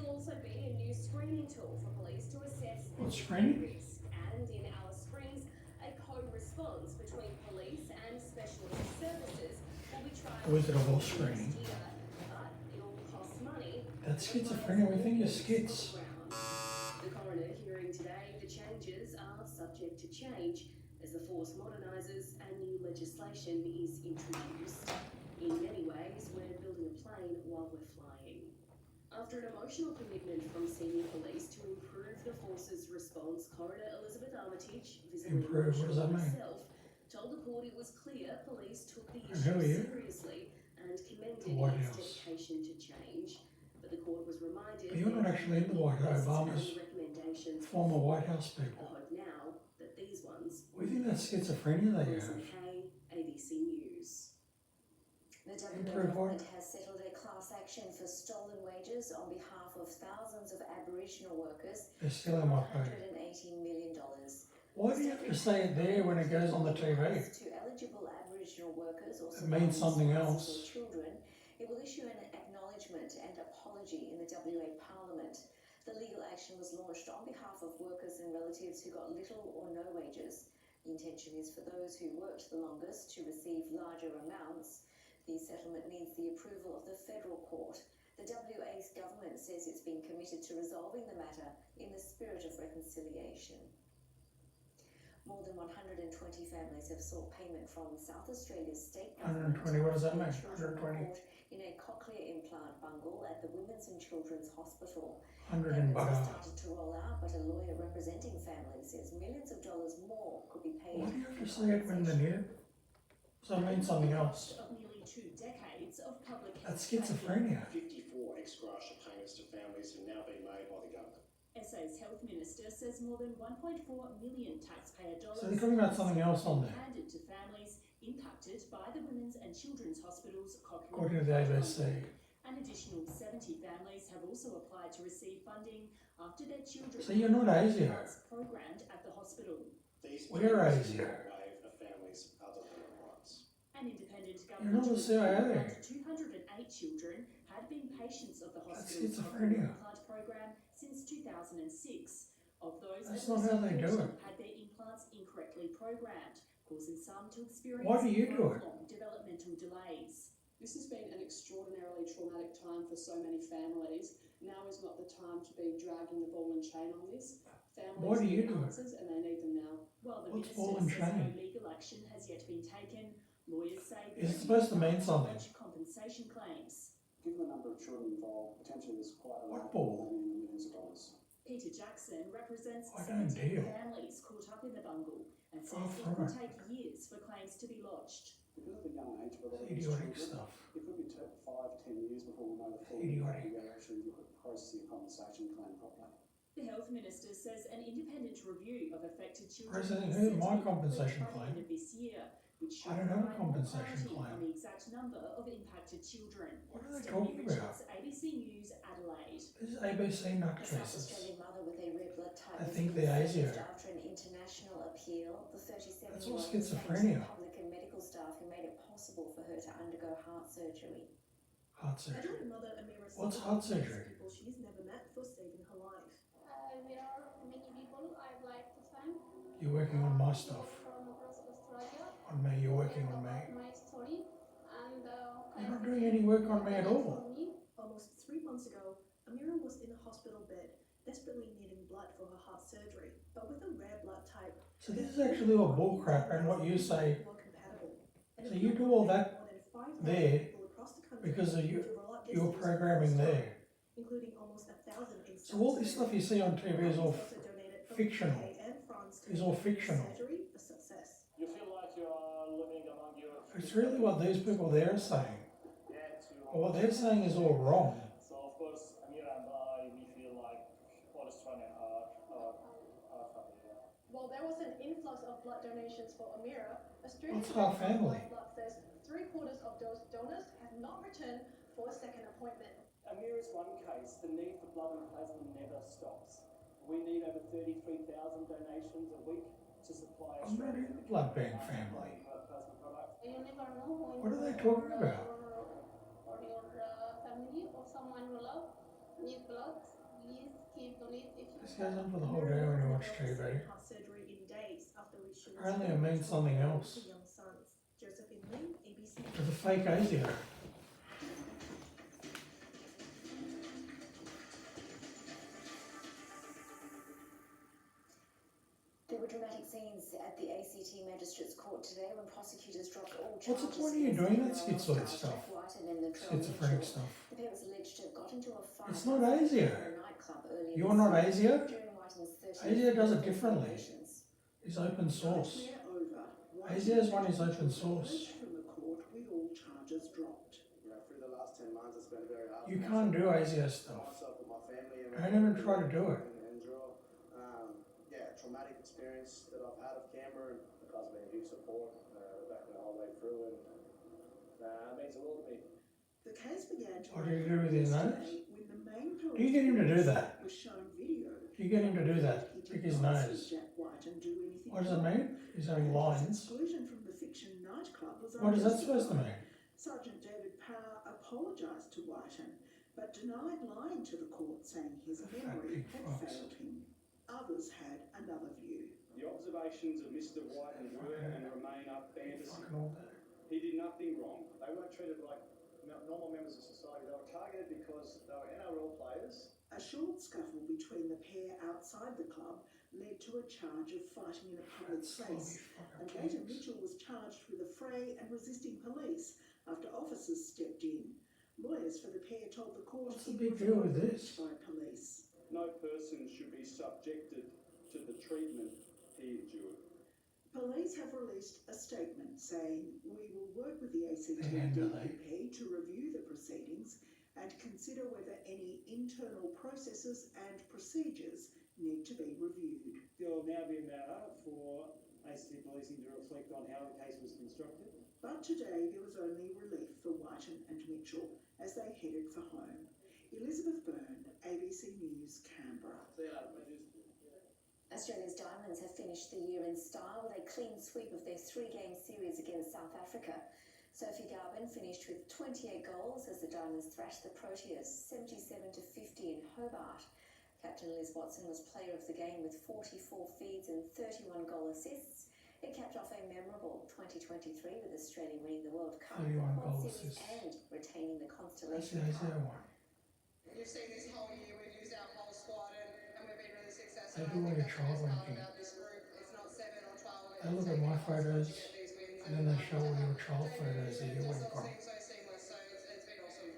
There'll also be a new screening tool for police to assess What screening? risk. And in Alice Springs, a co-response between police and specialist services will be tried. Or is it a whole screening? But it'll cost money. That's schizophrenia. We think you're schiz. The coroner hearing today, the changes are subject to change as the force modernises and new legislation is introduced. In many ways, we're building a plane while we're flying. After an emotional commitment from senior police to improve the force's response, Coroner Elizabeth Armitage, visibly Improve? What does that mean? herself, told the court it was clear police took the And who are you? issue seriously and commended The White its House. dedication to change. But the court was reminded But you're not actually in the White House. Obama's recommendations former White House I people. hope now that these ones We think that's schizophrenia that you Lisa have. Kay, ABC News. The WA Improve what? government has settled a class action for stolen wages on behalf of thousands of Aboriginal workers They're for stealing my pay. $118 million. Why do you have to say it there when it goes on the TV? To eligible Aboriginal workers or It means something else. or children, it will issue an acknowledgement and apology in the WA Parliament. The legal action was launched on behalf of workers and relatives who got little or no wages. The intention is for those who worked the longest to receive larger amounts. The settlement needs the approval of the federal court. The WA's government says it's been committed to resolving the matter in the spirit of reconciliation. More than 120 families have sought payment from South Australia's state government. 120, what does that mean? Children 120? caught in a cochlear implant bungle at the Women's and Children's Hospital. 100 and Payments have butter. started to roll out, but a lawyer representing families says millions of dollars more could be paid. Why do you have to say it when they need it? Does that mean something else? Of nearly 2 decades of public That's schizophrenia. 54 ex gratia payments to families have now been made by the government. SA's health minister says more than 1.4 million taxpayer dollars So they're talking about something else on there. handed to families impacted by the Women's and Children's Hospital's cochlear According to the ABC. An additional 70 families have also applied to receive funding after their children So you're not ASIO. programmed at the hospital. These We're payments ASIO. will waive a family's other legal rights. An independent You're not government a CIA. report found 208 children had been patients of the That's hospital's schizophrenia. cochlear implant program since 2006. Of those, That's at not least how they do 40 it. had their implants incorrectly programmed, causing some to experience Why do you do it? lifelong developmental delays. This has been an extraordinarily traumatic time for so many families. Now is not the time to be dragging the ball and chain on this. Families Why do you need do it? answers and they need them now. While the What's minister ball and says no chain? legal action has yet been taken, lawyers say Is it supposed to mean something? compensation claims. Given the number of children involved, potentially there's quite a What lot ball? of money in the millions of dollars. Peter Jackson represents I don't 17 deal. families caught up in the bungle and says Oh, it could right. take years for claims to be lodged. Because of the young age of a lot of these Idiotic children, stuff. it could be 5-10 years before we know the full Idiotic. impact and actually look at processing a compensation claim properly. The health minister says an independent review of affected children Processing is who? set to My be compensation completed by the claim? end of this year, which should I don't have a provide more compensation clarity claim. on the exact number of impacted children. What are they Stephanie talking about? Richards, ABC News, Adelaide. This is ABC A South nutcases. Australian mother with a red blood type I has think been they're sentenced ASIO. after an international appeal. The 37-year-old That's all was thanked schizophrenia. the public and medical staff who made it possible for her to undergo heart surgery. Heart surgery. Adult mother Amira What's Singh heart thanks surgery? people she's never met for saving her life. There are many people I'd like to thank. You're working on my stuff. From across Australia. On me, you're working on about me. my story and You're not doing any work on me at all. for me. Almost 3 months ago, Amira was in a hospital bed, desperately needing blood for her heart surgery, but with a rare blood type. So this is actually all bullcrap, and what you say, Were compatible. And so it you took do all more that than 5,000 there people across the country because of to roll out this your news programming story, there. including almost 1,000 in So all this stuff you see on TV is all also donated from fictional. UK and France to It's all make the fictional. surgery a success. You feel like you are living among your... It's really what these people there are saying. Yeah, But what they're saying is all wrong. So of course, Amira and I, we feel like all Australian are family. Well, there was an influx of blood donations for Amira. Australian What's our family? Blood says 3/4 of those donors have not returned for a second appointment. Amira's one case, the need for blood and plasma never stops. We need over 33,000 donations a week to supply I'm not in the blood bank family. plasma products. You never know who What are they is talking your, about? or your family or someone you love need blood, please keep on it if you This goes on for the whole day when you watch TV. Heart surgery in days, after which she was Apparently it means something else. to young sons. Josephine Lee, ABC. It's a fake ASIO. There were dramatic scenes at the ACT Magistrates Court today when prosecutors dropped all charges. What's the point of you doing that schizoid stuff? Schizophrenic stuff. The pair was alleged to have got into a fight It's not ASIO. in a nightclub earlier You're this not year. ASIO? During Whiting's 13th ASIO does it differently. deliberations. It's open source. Over. ASIO's one is open source. From the court with all charges dropped. You know, through the last 10 months, it's been very hard. You can't do ASIO stuff. Myself and my family. And Don't even try to do it. And draw. Traumatic experience that I've had of Canberra, and the guys have been huge support back the whole way through, and it means a lot to me. The case began to What do you do with his nose? when the main Do you get him to do that? was shown video. Do you get him to do that? He Pick did his not nose. see Jack White and do anything What does it wrong. mean? He's having lines. Exclusion from the fiction nightclub was What is that supposed to unjustified. mean? Sergeant David Power apologised to Whiten, but denied lying to the court, saying his Fat memory big had fox. failed him. Others had another view. The observations of Mr. Whiten were and remain up fantasy. Fucking all day. He did nothing wrong. They weren't treated like normal members of society. They were targeted because they were NRL players. A short scuffle between the pair outside the club led to a charge of fighting in a public place, and later Mitchell was charged with a fray and resisting police after officers stepped in. Lawyers for the pair told the court What's the he big was deal with overreached this? by police. No person should be subjected to the treatment he endured. Police have released a statement saying, "We will work with the ACT They and do, they? DPP to review the proceedings and consider whether any internal processes and procedures need to be reviewed." There will now be a matter for ACT policing to reflect on how the case was constructed. But today there was only relief for Whiten and Mitchell as they headed for home. Elizabeth Byrne, ABC News, Canberra. Australia's Diamonds have finished the year in style with a clean sweep of their three-game series against South Africa. Sophie Garvin finished with 28 goals as the Diamonds thrashed the Proteas 77-50 in Hobart. Captain Liz Watson was player of the game with 44 feeds and 31 goal assists. It capped off a memorable 2023 with Australia winning the World Cup, 31 World goal Series assists. and retaining the That's Constellation the Cup. ASIO one. You've seen this whole year, we've used our whole squad and we've been really successful. They do all your trial ranking. About this group, it's not 7 or 12. They look at my photos and then they show all your trial photos that you went from. So seamless, so it's been awesome.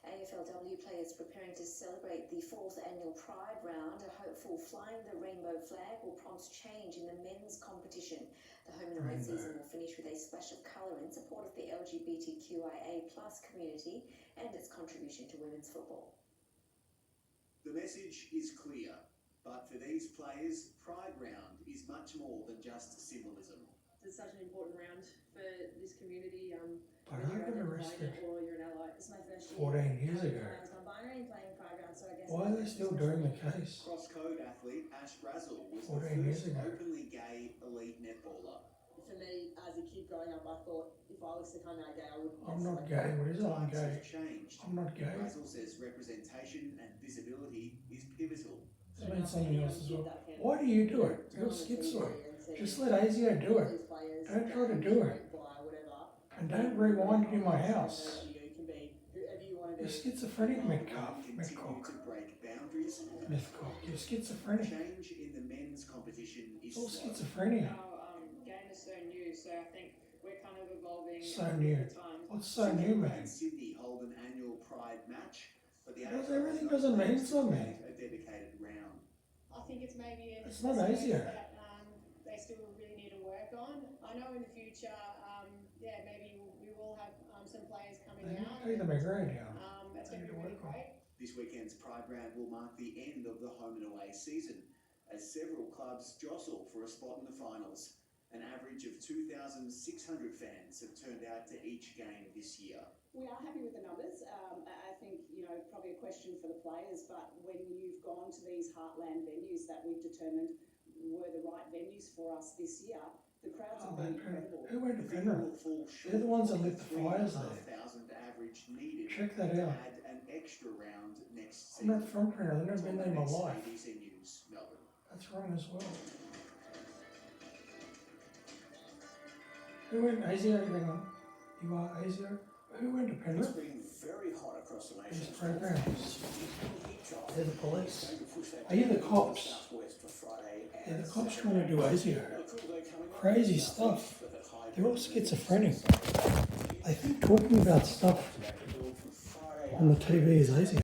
AFLW players preparing to celebrate the 4th annual Pride round are hopeful flying the rainbow flag will prompt change in the men's competition. The home and away season will finish with a splash of colour in support of the LGBTQIA+ community and its contribution to women's football. The message is clear, but for these players, Pride Round is much more than just symbolism. It's such an important round for this community. But I got arrested or you're an ally. It's my first year. 14 years ago. Non-binary playing Pride round, so I guess. Why are they still doing the case? Cross-code athlete Ash Brazel was the 14 years first ago. openly gay elite netballer. For me, as a kid growing up, I thought if I was to come out gay, I would. I'm not gay. What is it? I'm Times gay. have changed. I'm not gay. Brazel says representation and visibility is pivotal. This means something else as well. Why do you do it? You're schizoid. Just let ASIO do it. Don't try to do it. And don't rewind it in my house. You're schizophrenic, Metcalf. Continue to break boundaries. Mythcock. You're schizophrenic. Change in the men's competition is It's all slow. schizophrenia. Game is so new, so I think we're kind of evolving. So new. What's so new, man? Sydney hold an annual Pride match, but the Everything doesn't mean something. a dedicated round. I think it's maybe It's not ASIO. that they still really need to work on. I know in the future, maybe we will have some players coming They need out. to take the McGrath down. It's going to be really great. This weekend's Pride Round will mark the end of the home and away season, as several clubs jostle for a spot in the finals. An average of 2,600 fans have turned out to each game this year. We are happy with the numbers. I think, probably a question for the players, but when you've gone to these heartland venues that we've determined were the right venues for us this year, the crowds have been incredible. Who went to Penrith? They're the ones that lit the fires there. 3,500 average needed Check that to out. add an extra round next next I'm not from Prenter. I've never been there in my life. ABC News, Melbourne. That's wrong as well. Who went ASIO? Hang on. You are ASIO? Who went to Penrith? It's been very hot across the nation. These programs. They're the police. Are you the cops? Yeah, the cops trying to do ASIO. Crazy stuff. They're all schizophrenic. They think talking about stuff on the TV is ASIO.